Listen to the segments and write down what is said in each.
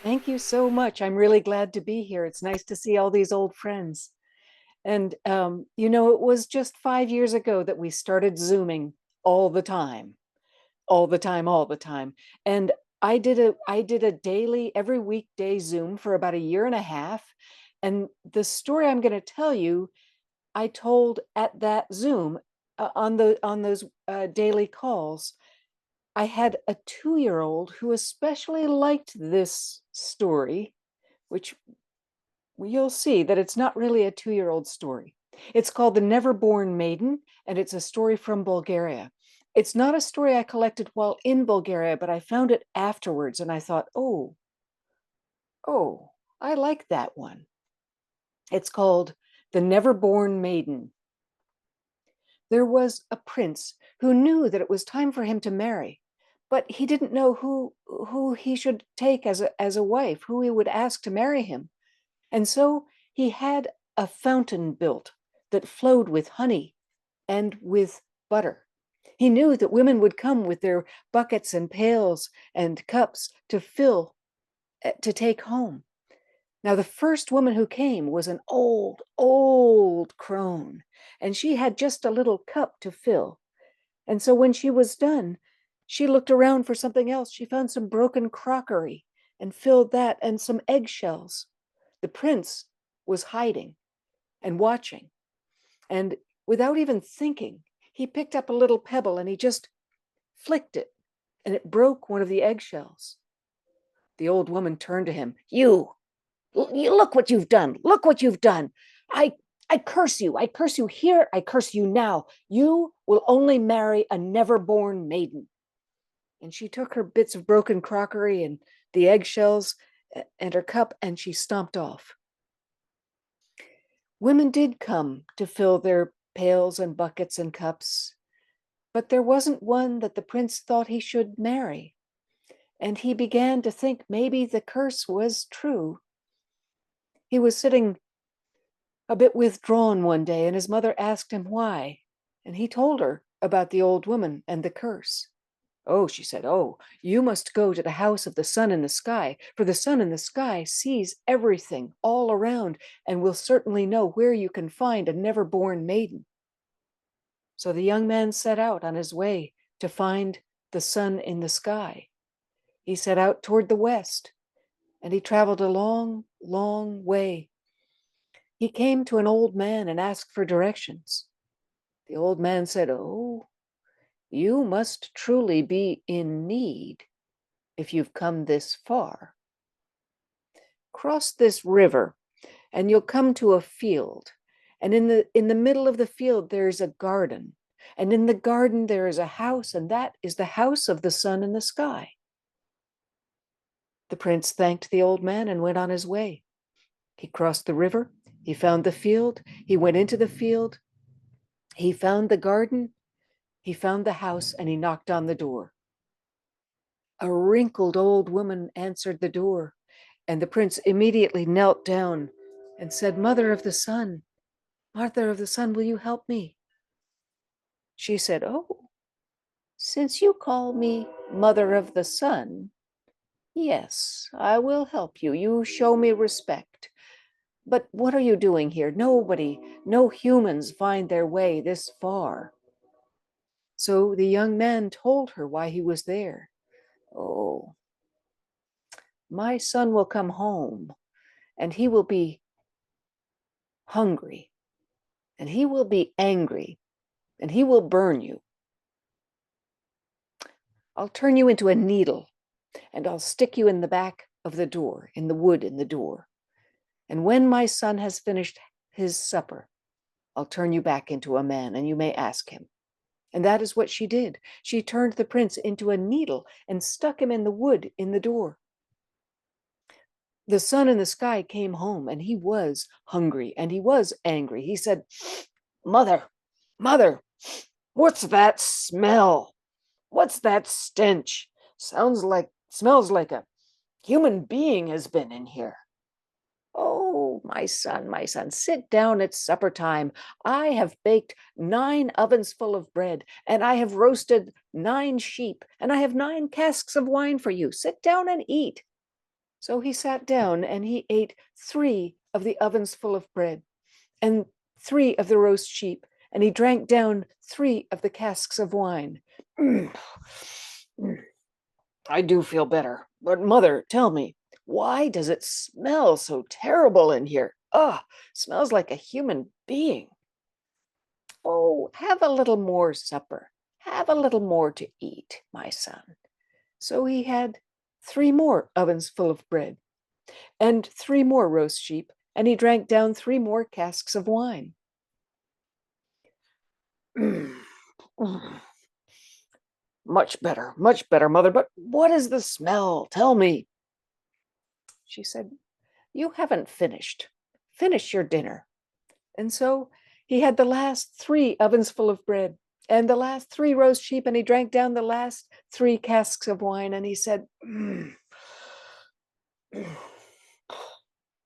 Thank you so much. I'm really glad to be here. It's nice to see all these old friends. And, it was just 5 years ago that we started Zooming all the time, all the time, all the time. And I did a daily, every weekday Zoom for about a year and a half. And the story I'm going to tell you, I told at that Zoom on those daily calls. I had a 2-year old who especially liked this story, which you'll see that it's not really a 2-year old story. It's called The Never Born Maiden, and it's a story from Bulgaria. It's not a story I collected while in Bulgaria, but I found it afterwards and I thought, oh, I like that one. It's called The Never Born Maiden. There was a prince who knew that it was time for him to marry, but he didn't know who he should take as a wife, who he would ask to marry him. And so he had a fountain built that flowed with honey and with butter. He knew that women would come with their buckets and pails and cups to fill, to take home. Now, the first woman who came was an old, old crone, and she had just a little cup to fill. And so when she was done, she looked around for something else. She found some broken crockery and filled that and some eggshells. The prince was hiding and watching. And without even thinking, he picked up a little pebble and he just flicked it, and it broke one of the eggshells. The old woman turned to him. You look what you've done. Look what you've done. I I curse you. I curse you here. I curse you now. You will only marry a never born maiden. And she took her bits of broken crockery and the eggshells and her cup, and she stomped off. Women did come to fill their pails and buckets and cups, but there wasn't one that the prince thought he should marry. And he began to think maybe the curse was true. He was sitting a bit withdrawn one day, and his mother asked him why. And he told her about the old woman and the curse. Oh, she said, oh, you must go to the house of the sun in the sky, for the sun in the sky sees everything all around and will certainly know where you can find a never born maiden. So the young man set out on his way to find the sun in the sky. He set out toward the west, and he traveled a long, long way. He came to an old man and asked for directions. The old man said, oh, you must truly be in need if you've come this far. Cross this river and you'll come to a field. And in the middle of the field, there's a garden. And in the garden, there is a house, and that is the house of the sun in the sky. The prince thanked the old man and went on his way. He crossed the river. He found the field. He went into the field. He found the garden. He found the house, and he knocked on the door. A wrinkled old woman answered the door, and the prince immediately knelt down and said, Mother of the sun, Mother of the sun, will you help me? She said, oh, since you call me Mother of the sun, yes, I will help you. You show me respect. But what are you doing here? No humans find their way this far. So the young man told her why he was there. Oh, my son will come home and he will be hungry and he will be angry and he will burn you. I'll turn you into a needle and I'll stick you in the back of the door, in the wood in the door. And when my son has finished his supper, I'll turn you back into a man and you may ask him. And that is what she did. She turned the prince into a needle and stuck him in the wood in the door. The sun in the sky came home and he was hungry and he was angry. He said, Mother, Mother, what's that smell? What's that stench? Smells like a human being has been in here. Oh, my son, sit down, it's supper time. I have baked 9 ovens full of bread, and I have roasted 9 sheep, and I have 9 casks of wine for you. Sit down and eat. So he sat down and he ate 3 of the ovens full of bread and 3 of the roast sheep, and he drank down 3 of the casks of wine. I do feel better. But mother, tell me, why does it smell so terrible in here? Ugh, smells like a human being. Oh, have a little more supper. Have a little more to eat, my son. So he had 3 more ovens full of bread and 3 more roast sheep, and he drank down 3 more casks of wine. Much better, mother. But what is the smell? Tell me. She said, you haven't finished. Finish your dinner. And so he had the last 3 ovens full of bread and the last 3 roast sheep, and he drank down the last 3 casks of wine, and he said,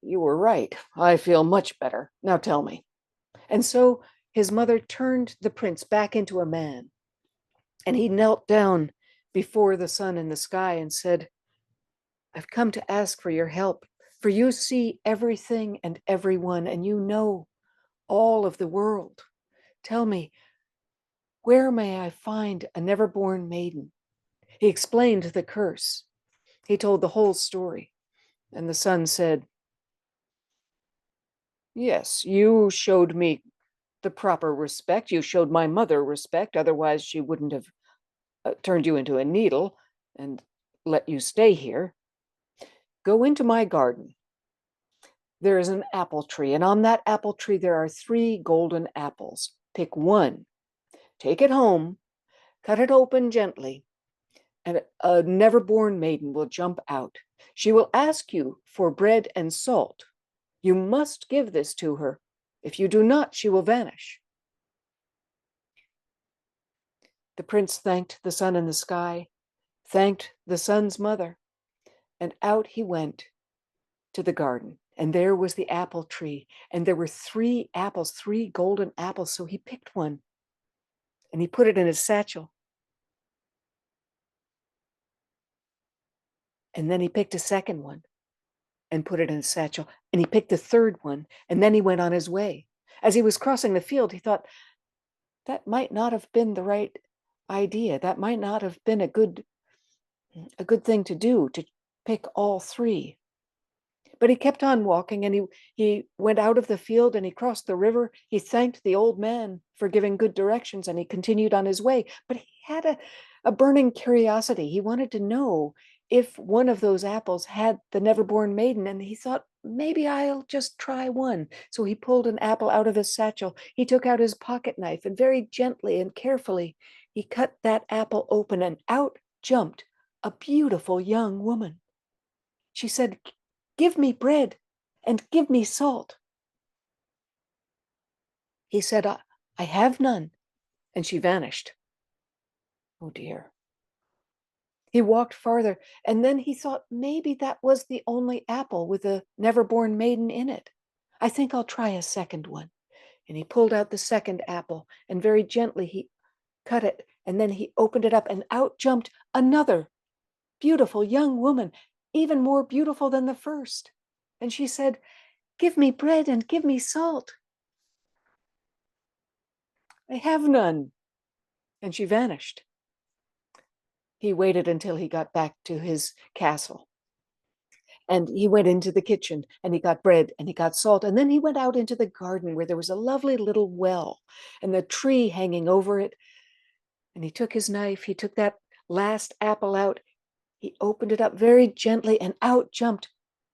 you were right. I feel much better. Now tell me. And so his mother turned the prince back into a man, and he knelt down before the sun in the sky and said, I've come to ask for your help, for you see everything and everyone, and you know all of the world. Tell me, where may I find a never-born maiden? He explained the curse. He told the whole story. And the sun said, yes, you showed me the proper respect. You showed my mother respect. Otherwise, she wouldn't have turned you into a needle and let you stay here. Go into my garden. There is an apple tree, and on that apple tree there are 3 golden apples. Pick one, take it home, cut it open gently, and a never-born maiden will jump out. She will ask you for bread and salt. You must give this to her. If you do not, she will vanish. The prince thanked the sun in the sky, thanked the sun's mother, and out he went to the garden. And there was the apple tree, and there were 3 apples, 3 golden apples. So he picked one, and he put it in his satchel. And then he picked a second one and put it in his satchel. And he picked the third one, and then he went on his way. As he was crossing the field, he thought, that might not have been the right idea. That might not have been a good thing to do, to pick all 3. But he kept on walking, and he went out of the field, and he crossed the river. He thanked the old man for giving good directions, and he continued on his way. But he had a burning curiosity. He wanted to know if one of those apples had the never-born maiden, and he thought, maybe I'll just try one. So he pulled an apple out of his satchel. He took out his pocket knife, and very gently and carefully, he cut that apple open, and out jumped a beautiful young woman. She said, give me bread and give me salt. He said, I have none. And she vanished. Oh dear. He walked farther, and then he thought maybe that was the only apple with a never-born maiden in it. I think I'll try a second one. And he pulled out the second apple, and very gently he cut it, and then he opened it up, and out jumped another beautiful young woman, even more beautiful than the first. And she said, give me bread and give me salt. I have none. And she vanished. He waited until he got back to his castle. And he went into the kitchen, and he got bread and he got salt. And then he went out into the garden where there was a lovely little well and the tree hanging over it. And he took his knife, he took that last apple out, he opened it up very gently, and out jumped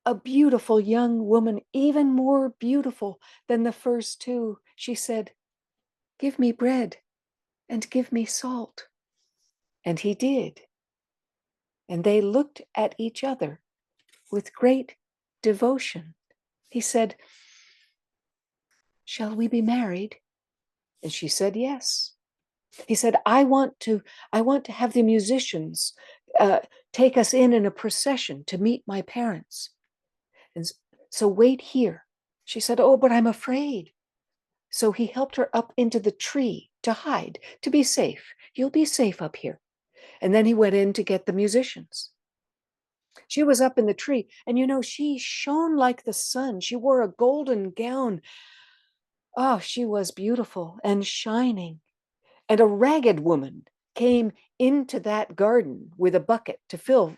a beautiful young woman, even more beautiful than the first 2. She said, give me bread and give me salt. And he did. And they looked at each other with great devotion. He said, shall we be married? And she said, yes. He said, I want to have the musicians take us in a procession to meet my parents. And so wait here. She said, oh, but I'm afraid. So he helped her up into the tree to hide, to be safe. You'll be safe up here. And then he went in to get the musicians. She was up in the tree, and she shone like the sun. She wore a golden gown. Oh, she was beautiful and shining. And a ragged woman came into that garden with a bucket to fill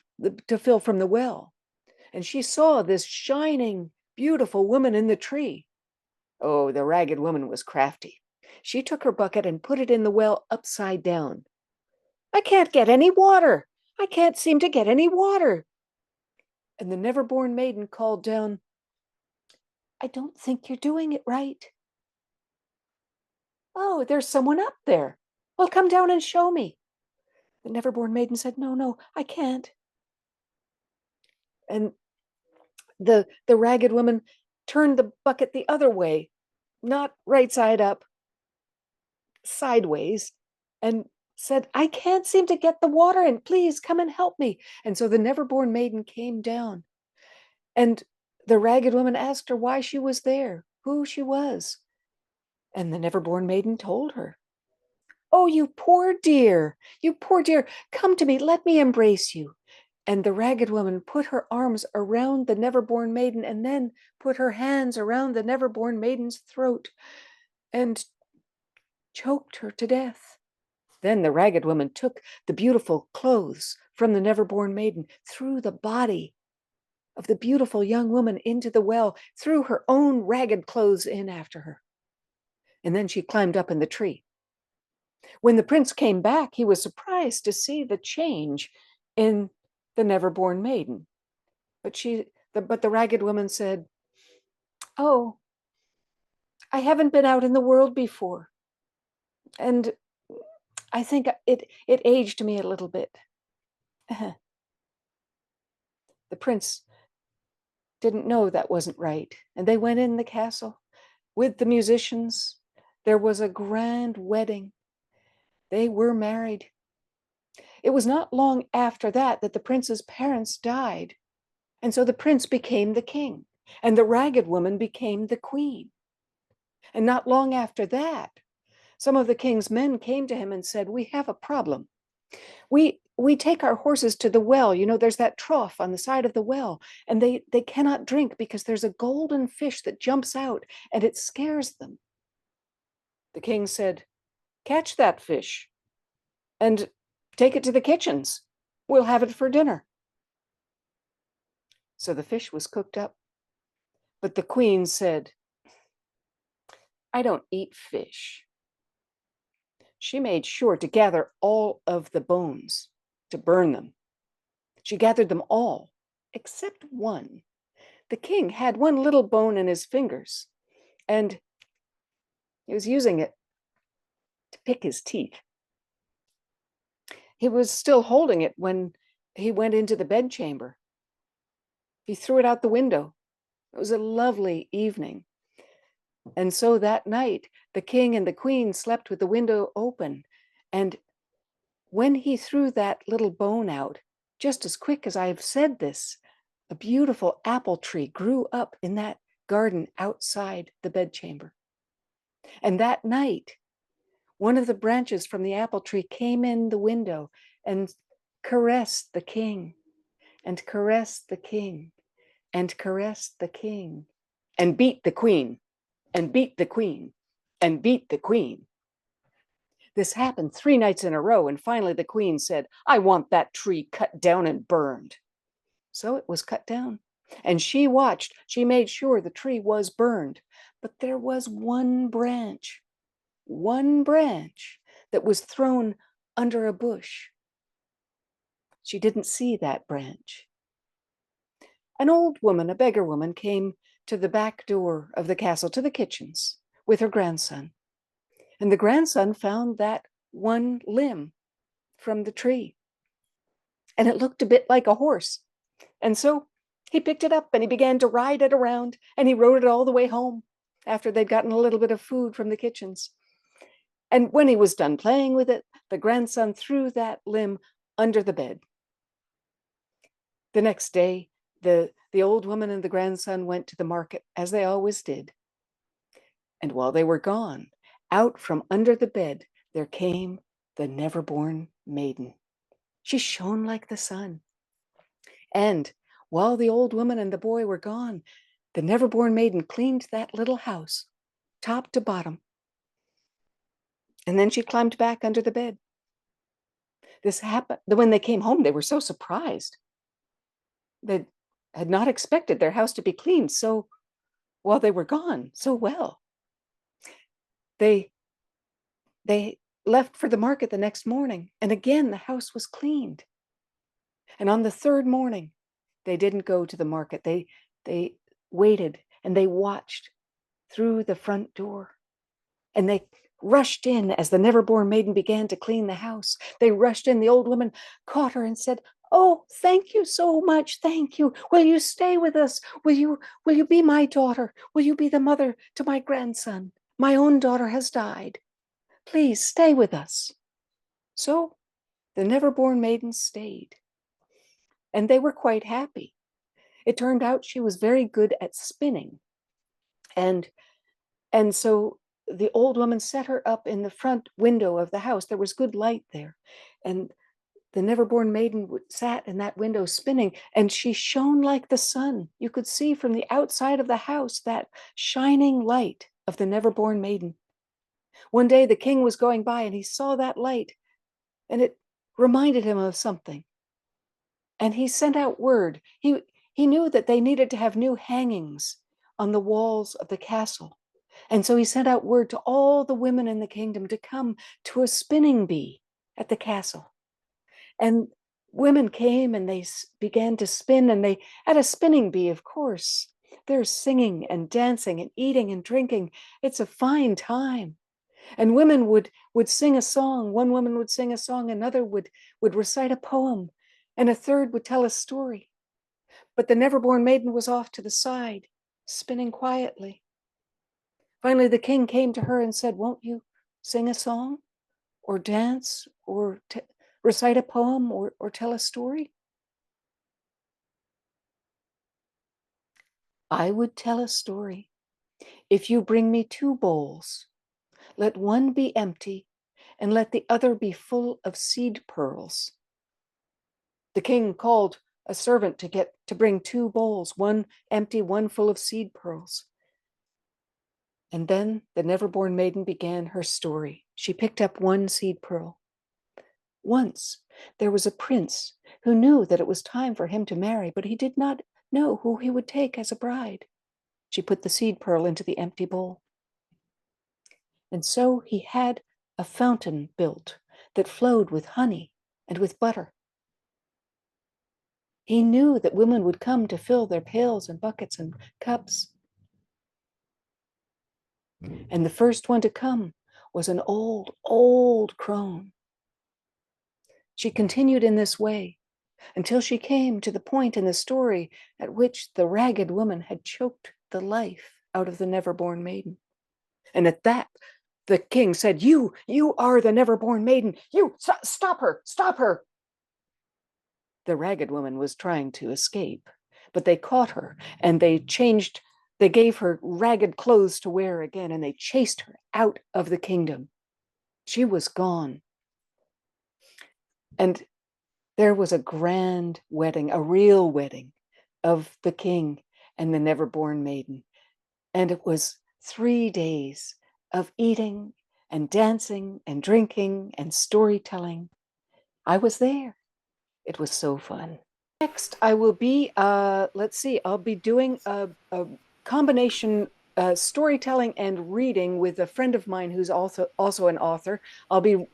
from the well. And she saw this shining, beautiful woman in the tree. Oh, the ragged woman was crafty. She took her bucket and put it in the well upside down. I can't get any water. I can't seem to get any water. And the never-born maiden called down, I don't think you're doing it right. Oh, there's someone up there. Well, come down and show me. The never-born maiden said, no, no, I can't. And the ragged woman turned the bucket the other way, not right side up, sideways, and said, I can't seem to get the water in. Please come and help me. And so the never-born maiden came down, and the ragged woman asked her why she was there, who she was. And the never-born maiden told her. Oh, you poor dear, come to me, let me embrace you. And the ragged woman put her arms around the never-born maiden and then put her hands around the never-born maiden's throat and choked her to death. Then the ragged woman took the beautiful clothes from the never-born maiden, threw the body of the beautiful young woman into the well, threw her own ragged clothes in after her. And then she climbed up in the tree. When the prince came back, he was surprised to see the change in the never-born maiden. But the ragged woman said, oh, I haven't been out in the world before. And I think it aged me a little bit. The prince didn't know that wasn't right. And they went in the castle with the musicians. There was a grand wedding. They were married. It was not long after that the prince's parents died. And so the prince became the king, and the ragged woman became the queen. And not long after that, some of the king's men came to him and said, we have a problem. We take our horses to the well. There's that trough on the side of the well, and they cannot drink because there's a golden fish that jumps out and it scares them. The king said, catch that fish and take it to the kitchens. We'll have it for dinner. So the fish was cooked up. But the queen said, I don't eat fish. She made sure to gather all of the bones, to burn them. She gathered them all, except one. The king had one little bone in his fingers, and he was using it to pick his teeth. He was still holding it when he went into the bedchamber. He threw it out the window. It was a lovely evening. And so that night, the king and the queen slept with the window open. And when he threw that little bone out, just as quick as I've said this, a beautiful apple tree grew up in that garden outside the bedchamber. And that night, one of the branches from the apple tree came in the window and caressed the king, and caressed the king, and caressed the king, and beat the queen, and beat the queen, and beat the queen. This happened 3 nights in a row, and finally the queen said, I want that tree cut down and burned. So it was cut down, and she watched. She made sure the tree was burned, but there was one branch that was thrown under a bush. She didn't see that branch. An old woman, a beggar woman, came to the back door of the castle, to the kitchens, with her grandson. And the grandson found that one limb from the tree. And it looked a bit like a horse. And so he picked it up and he began to ride it around, and he rode it all the way home after they'd gotten a little bit of food from the kitchens. And when he was done playing with it, the grandson threw that limb under the bed. The next day, the old woman and the grandson went to the market, as they always did. And while they were gone, out from under the bed, there came the never-born maiden. She shone like the sun. And while the old woman and the boy were gone, the never-born maiden cleaned that little house, top to bottom. And then she climbed back under the bed. This happened. When they came home, they were so surprised. They had not expected their house to be cleaned so while they were gone so well. They left for the market the next morning, and again the house was cleaned. And on the third morning, they didn't go to the market. They waited and they watched through the front door. And they rushed in as the never-born maiden began to clean the house. They rushed in. The old woman caught her and said, "Oh, thank you so much. Thank you. Will you stay with us? Will you be my daughter? Will you be the mother to my grandson? My own daughter has died. Please stay with us." So the never-born maiden stayed. And they were quite happy. It turned out she was very good at spinning. And so the old woman set her up in the front window of the house. There was good light there. And the never-born maiden sat in that window spinning, and she shone like the sun. You could see from the outside of the house that shining light of the never-born maiden. One day the king was going by and he saw that light, and it reminded him of something. And he sent out word. He knew that they needed to have new hangings on the walls of the castle. And so he sent out word to all the women in the kingdom to come to a spinning bee at the castle. And women came and they began to spin, and they, at a spinning bee, of course, they're singing and dancing and eating and drinking. It's a fine time. And women would sing a song. One woman would sing a song, another would recite a poem, and a third would tell a story. But the never-born maiden was off to the side, spinning quietly. Finally, the king came to her and said, "Won't you sing a song or dance or recite a poem or tell a story?" "I would tell a story if you bring me 2 bowls. Let one be empty and let the other be full of seed pearls." The king called a servant to bring 2 bowls, one empty, one full of seed pearls. And then the never-born maiden began her story. She picked up one seed pearl. "Once there was a prince who knew that it was time for him to marry, but he did not know who he would take as a bride." She put the seed pearl into the empty bowl. "And so he had a fountain built that flowed with honey and with butter. He knew that women would come to fill their pails and buckets and cups. And the first one to come was an old, old crone. She continued in this way until she came to the point in the story at which the ragged woman had choked the life out of the never-born maiden. And at that, the king said, you are the never-born maiden. You, stop her, stop her." The ragged woman was trying to escape, but they caught her and they gave her ragged clothes to wear again, and they chased her out of the kingdom. She was gone. And there was a grand wedding, a real wedding of the king and the never-born maiden. And it was 3 days of eating and dancing and drinking and storytelling. I was there. It was so fun. Next, I will be, I'll be doing a combination storytelling and reading with a friend of mine who's also an author. I'll be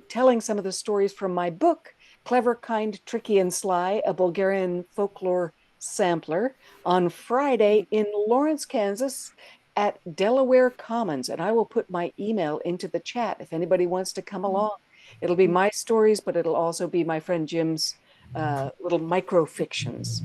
telling some of the stories from my book, Clever, Kind, Tricky, and Sly, a Bulgarian folklore sampler, on Friday in Lawrence, Kansas at Delaware Commons. And I will put my email into the chat if anybody wants to come along. It'll be my stories, but it'll also be my friend Jim's little micro fictions.